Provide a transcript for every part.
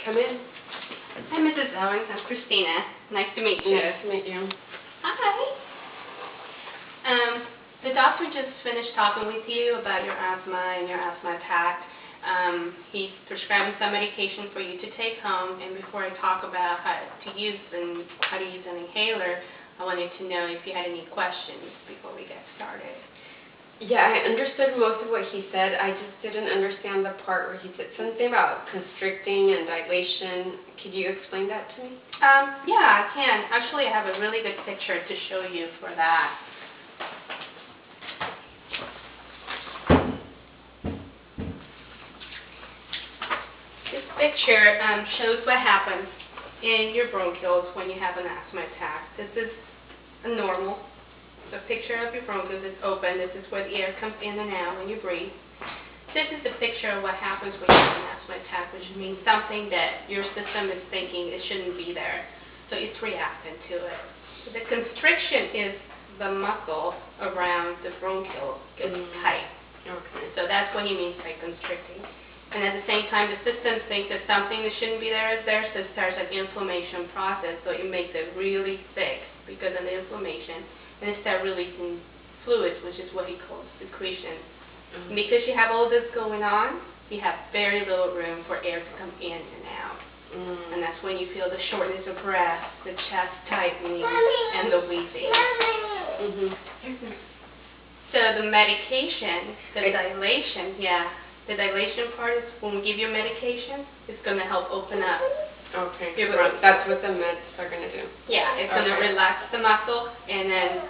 come in. Hi, Mrs. Owens. I'm Christina. Nice to meet you. Nice to meet you. Hi. The doctor just finished talking with you about your asthma and your asthma attack. He's prescribing some medication for you to take home, and before I talk about how to use an inhaler, I wanted to know if you had any questions before we get started. Yeah, I understood most of what he said. I just didn't understand the part where he said something about constricting and dilation. Could you explain that to me? Yeah, I can. Actually, I have a really good picture to show you for that. This picture shows what happens in your bronchioles when you have an asthma attack. This is a normal. The picture of your bronchioles is open. This is where the air comes in and out when you breathe. This is the picture of what happens when you have an asthma attack, which means something that your system is thinking it shouldn't be there. So it's reacting to it. So the constriction is the muscle around the bronchiole gets tight. Okay. So that's what he means by constricting. And at the same time, the system thinks that something that shouldn't be there is there, so it starts an inflammation process. So it makes it really thick because of the inflammation. And it starts releasing fluids, which is what he calls secretion. Because you have all this going on, you have very little room for air to come in and out. And that's when you feel the shortness of breath, the chest tightening, and the wheezing. So the medication, the dilation part is when we give you medication, it's going to help open up. Okay, your so that's what the meds are going to do. Yeah, it's going to relax the muscle and then,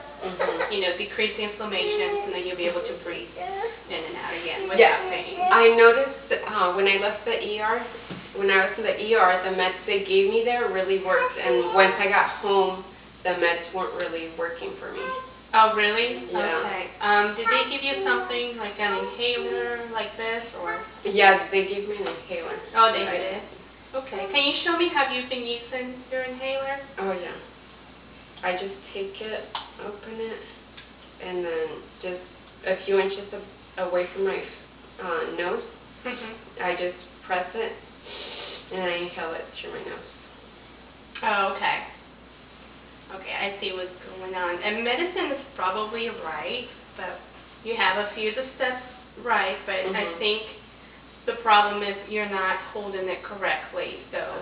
decrease the inflammation, and then you'll be able to breathe in and out again without pain. I noticed when I left the ER, when I was in the ER, the meds they gave me there really worked, and once I got home, the meds weren't really working for me. Oh, really? Yeah. Okay. Did they give you something like an inhaler like this, or? Yeah, they gave me an inhaler. Oh, they did? Okay. Can you show me how you've been using your inhaler? Oh, yeah. I just take it, open it, and then just a few inches away from my nose, I just press it, and I inhale it through my nose. Oh, okay. Okay, I see what's going on. And medicine is probably right, but you have a few of the steps right, but I think the problem is you're not holding it correctly, so,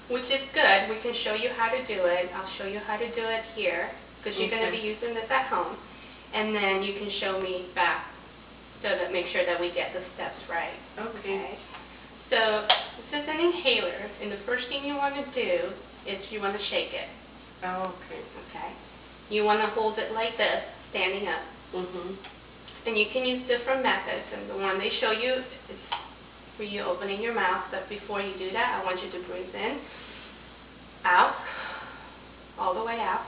which is good. We can show you how to do it. I'll show you how to do it here, because you're going to be using this at home, and then you can show me back so that make sure that we get the steps right. Okay. So this is an inhaler, and the first thing you want to do is you want to shake it. Oh, okay. Okay. You want to hold it like this, standing up. And you can use different methods, and the one they show you is for you opening your mouth, but before you do that, I want you to breathe in, out, all the way out,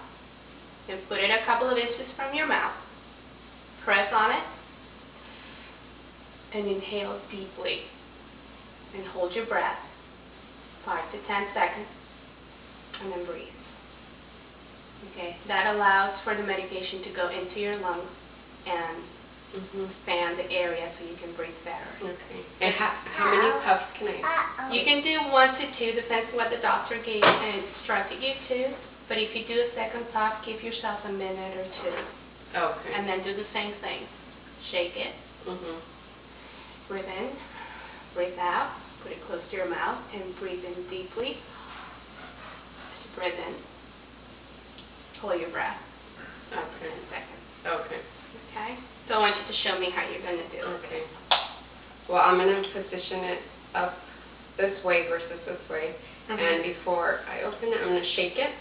and put it a couple of inches from your mouth. Press on it, and inhale deeply, and hold your breath, 5 to 10 seconds, and then breathe. Okay, that allows for the medication to go into your lungs and expand the area so you can breathe better. Okay. And how many puffs can I use? You can do 1 to 2, depends on what the doctor gave and instructed you to. But if you do a second puff, give yourself a minute or 2. Okay. And then do the same thing. Shake it. Breathe in. Breathe out. Put it close to your mouth and breathe in deeply. Breathe in. Hold your breath. Okay. 10 seconds. Okay. Okay? So I want you to show me how you're going to do it. Okay. Well, I'm going to position it up this way versus this way. And before I open it, I'm going to shake it.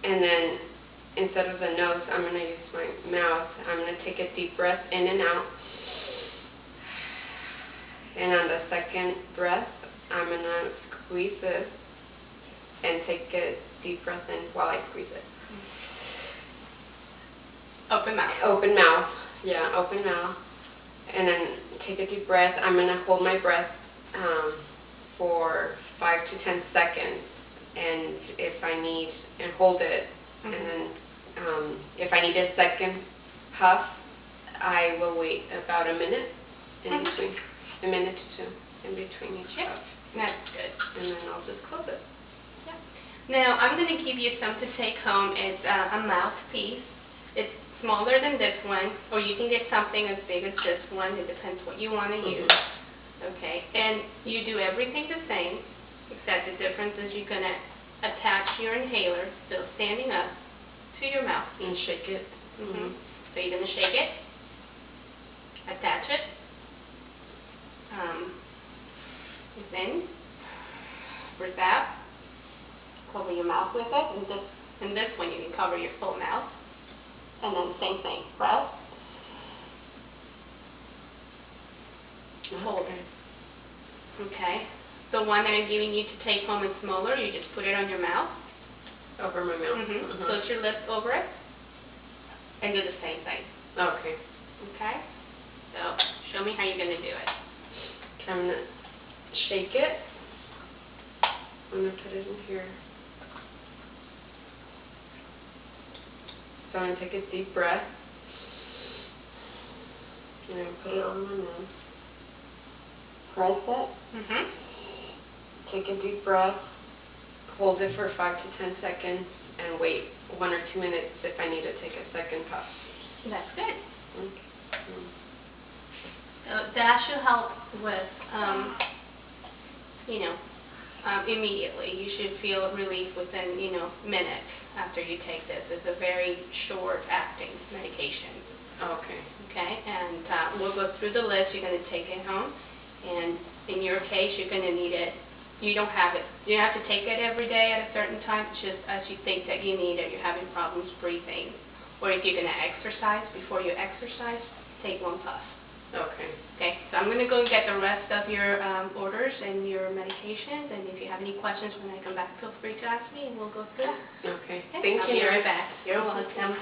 And then instead of the nose, I'm going to use my mouth. I'm going to take a deep breath in and out. And on the second breath, I'm going to squeeze this and take a deep breath in while I squeeze it. Open mouth. Open mouth. Yeah, open mouth. And then take a deep breath. I'm going to hold my breath for 5 to 10 seconds. And if I need, and hold it. And then if I need a second puff, I will wait about a minute in between. a minute to two in between each Yep. puff. That's good. And then I'll just close it. Yep. Now, I'm going to give you some to take home. It's a mouthpiece. It's smaller than this one, or you can get something as big as this one. It depends what you want to use. Okay, and you do everything the same, except the difference is you're going to attach your inhaler, still standing up, to your mouth. And shake it. So you're going to shake it, attach it, breathe in, breathe out, cover your mouth with it, and this one you can cover your full mouth, and then same thing, breath, hold it. Okay, the one that I'm giving you to take home is smaller, you just put it on your mouth. Over my mouth. Close your lips over it, and do the same thing. Okay. Okay? So, show me how you're going to do it. Okay, I'm going to shake it. I'm going to put it in here. So I'm going to take a deep breath. And then put it on my nose. Press it. Take a deep breath. Hold it for 5 to 10 seconds. And wait 1 or 2 minutes if I need to take a second puff. That's good. Okay. So that should help with, immediately. You should feel relief within, minutes after you take this. It's a very short-acting medication. Okay. Okay, and we'll go through the list. You're going to take it home, and in your case, you're going to need it. You don't have it. You don't have to take it every day at a certain time. It's just as you think that you need it. You're having problems breathing, or if you're going to exercise, before you exercise, take 1 puff. Okay. Okay, so I'm going to go and get the rest of your orders and your medications, and if you have any questions when I come back, feel free to ask me, and we'll go through that. Okay. Okay? Thank I'll you. be right back. You're welcome.